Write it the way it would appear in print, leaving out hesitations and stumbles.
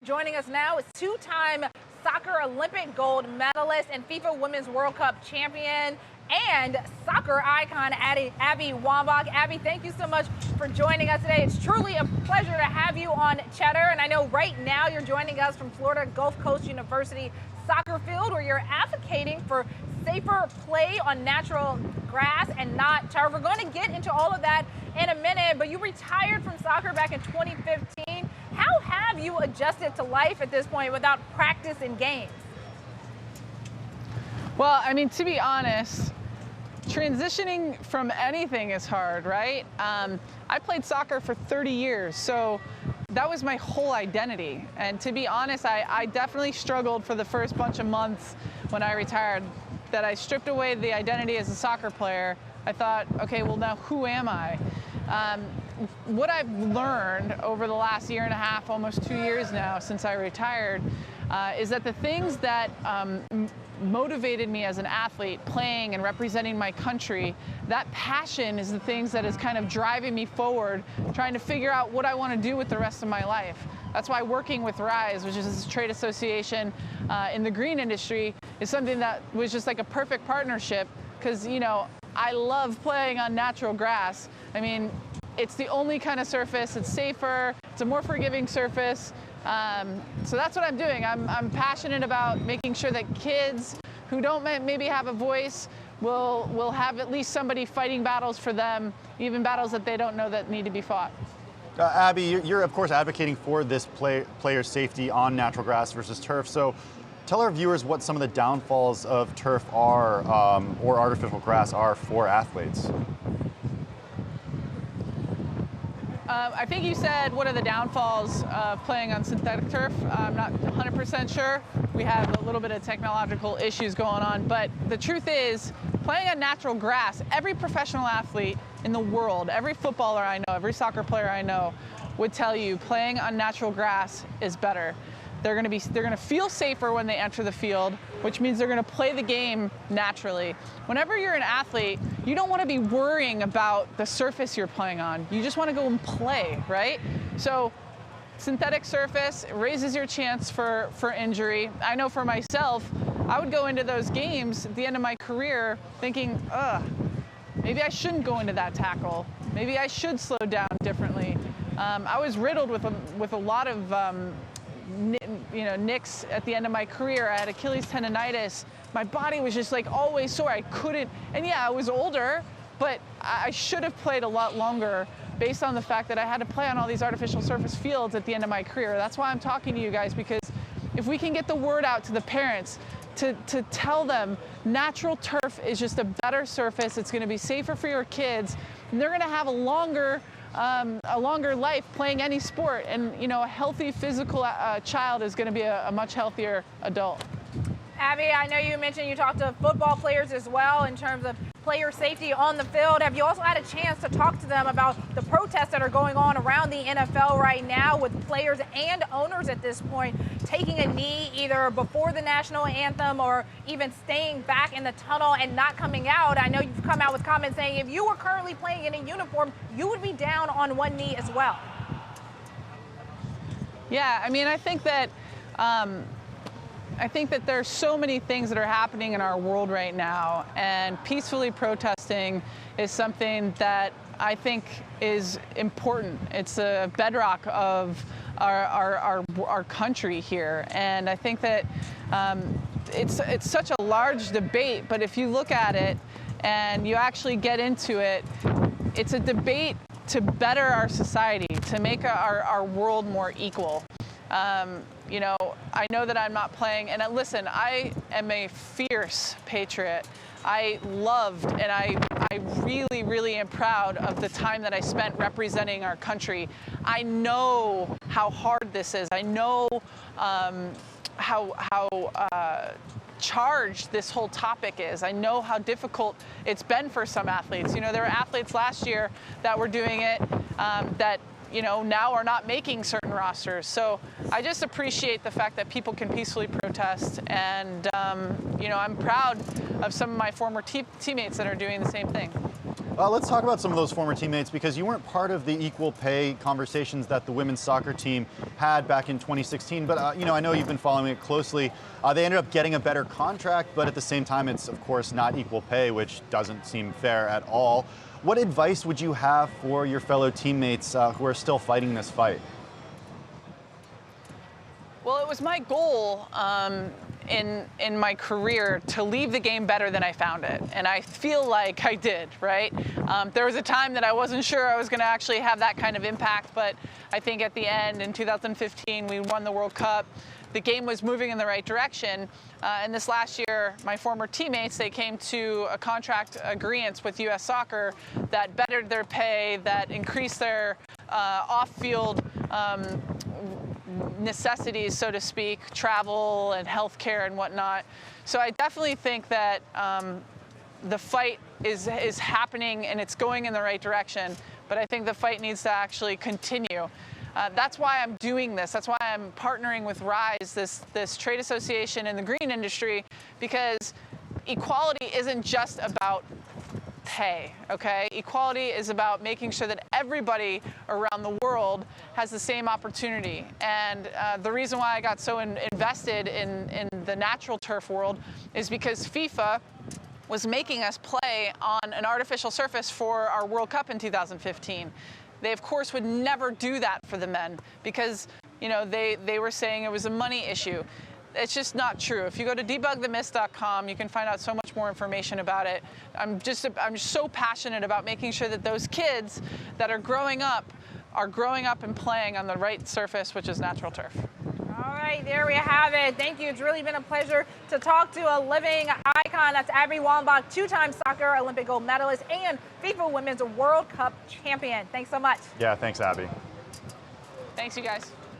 Joining us now is two-time soccer Olympic gold medalist and FIFA Women's World Cup champion and soccer icon Abby Wambach. Abby, thank you so much for joining us today. It's truly a pleasure to have you on Cheddar. And I know right now you're joining us from Florida Gulf Coast University soccer field, where you're advocating for safer play on natural grass and not turf. We're going to get into all of that in a minute, but you retired from soccer back in 2015. How have you adjusted to life at this point without practice and games? Well, I mean, to be honest, transitioning from anything is hard, right? I played soccer for 30 years, so that was my whole identity. And to be honest, I definitely struggled for the first bunch of months when I retired, that I stripped away the identity as a soccer player. I thought, okay, well now who am I? What I've learned over the last year and a half, almost 2 years now since I retired, is that the things that motivated me as an athlete, playing and representing my country, that passion is the things that is kind of driving me forward, trying to figure out what I want to do with the rest of my life. That's why working with RISE, which is a trade association in the green industry, is something that was just like a perfect partnership, because, you know, I love playing on natural grass. I mean, it's the only kind of surface, it's safer, it's a more forgiving surface. So that's what I'm doing. I'm passionate about making sure that kids who don't maybe have a voice will have at least somebody fighting battles for them, even battles that they don't know that need to be fought. Abby, you're of course advocating for this player safety on natural grass versus turf. So tell our viewers what some of the downfalls of turf are, or artificial grass are for athletes. I think you said, what are the downfalls of playing on synthetic turf? I'm not 100% sure. We have a little bit of technological issues going on, but the truth is, playing on natural grass, every professional athlete in the world, every footballer I know, every soccer player I know would tell you playing on natural grass is better. They're going to feel safer when they enter the field, which means they're going to play the game naturally. Whenever you're an athlete, you don't want to be worrying about the surface you're playing on. You just want to go and play, right? So synthetic surface raises your chance for injury. I know for myself, I would go into those games at the end of my career thinking, maybe I shouldn't go into that tackle. Maybe I should slow down differently. I was riddled with a lot of nicks at the end of my career. I had Achilles tendonitis. My body was just like always sore. I couldn't, and yeah, I was older, but I should have played a lot longer based on the fact that I had to play on all these artificial surface fields at the end of my career. That's why I'm talking to you guys, because if we can get the word out to the parents to tell them natural turf is just a better surface, it's going to be safer for your kids, and they're going to have a longer life playing any sport, and you know, a healthy physical child is going to be a much healthier adult. Abby, I know you mentioned you talked to football players as well in terms of player safety on the field. Have you also had a chance to talk to them about the protests that are going on around the NFL right now, with players and owners at this point taking a knee either before the national anthem or even staying back in the tunnel and not coming out? I know you've come out with comments saying if you were currently playing in a uniform, you would be down on one knee as well. Yeah, I mean, I think that there's so many things that are happening in our world right now, and peacefully protesting is something that I think is important. It's a bedrock of our country here, and I think that it's such a large debate, but if you look at it and you actually get into it, it's a debate to better our society, to make our world more equal. You know, I know that I'm not playing, and listen, I am a fierce patriot. I loved, and I really, really am proud of the time that I spent representing our country. I know how hard this is. I know how charged this whole topic is. I know how difficult it's been for some athletes. You know, there were athletes last year that were doing it that, you know, now are not making certain rosters. So I just appreciate the fact that people can peacefully protest, and you know, I'm proud of some of my former teammates that are doing the same thing. Let's talk about some of those former teammates, because you weren't part of the equal pay conversations that the women's soccer team had back in 2016. But I know you've been following it closely. They ended up getting a better contract, but at the same time, it's of course not equal pay, which doesn't seem fair at all. What advice would you have for your fellow teammates who are still fighting this fight? Well, it was my goal in my career to leave the game better than I found it, and I feel like I did, right? There was a time that I wasn't sure I was going to actually have that kind of impact, but I think at the end, in 2015, we won the World Cup. The game was moving in the right direction, and this last year, my former teammates, they came to a contract agreement with U.S. Soccer that bettered their pay, that increased their off-field necessities, so to speak, travel and healthcare and whatnot. So I definitely think that the fight is happening and it's going in the right direction, but I think the fight needs to actually continue. That's why I'm doing this. That's why I'm partnering with RISE, this trade association in the green industry, because equality isn't just about pay, okay? Equality is about making sure that everybody around the world has the same opportunity. And the reason why I got so invested in the natural turf world is because FIFA was making us play on an artificial surface for our World Cup in 2015. They, of course, would never do that for the men because, they were saying it was a money issue. It's just not true. If you go to debugthemyth.com, you can find out so much more information about it. I'm just so passionate about making sure that those kids that are growing up and playing on the right surface, which is natural turf. All right, there we have it. Thank you. It's really been a pleasure to talk to a living icon. That's Abby Wambach, two-time soccer Olympic gold medalist and FIFA Women's World Cup champion. Thanks so much. Yeah, thanks, Abby. Thanks, you guys.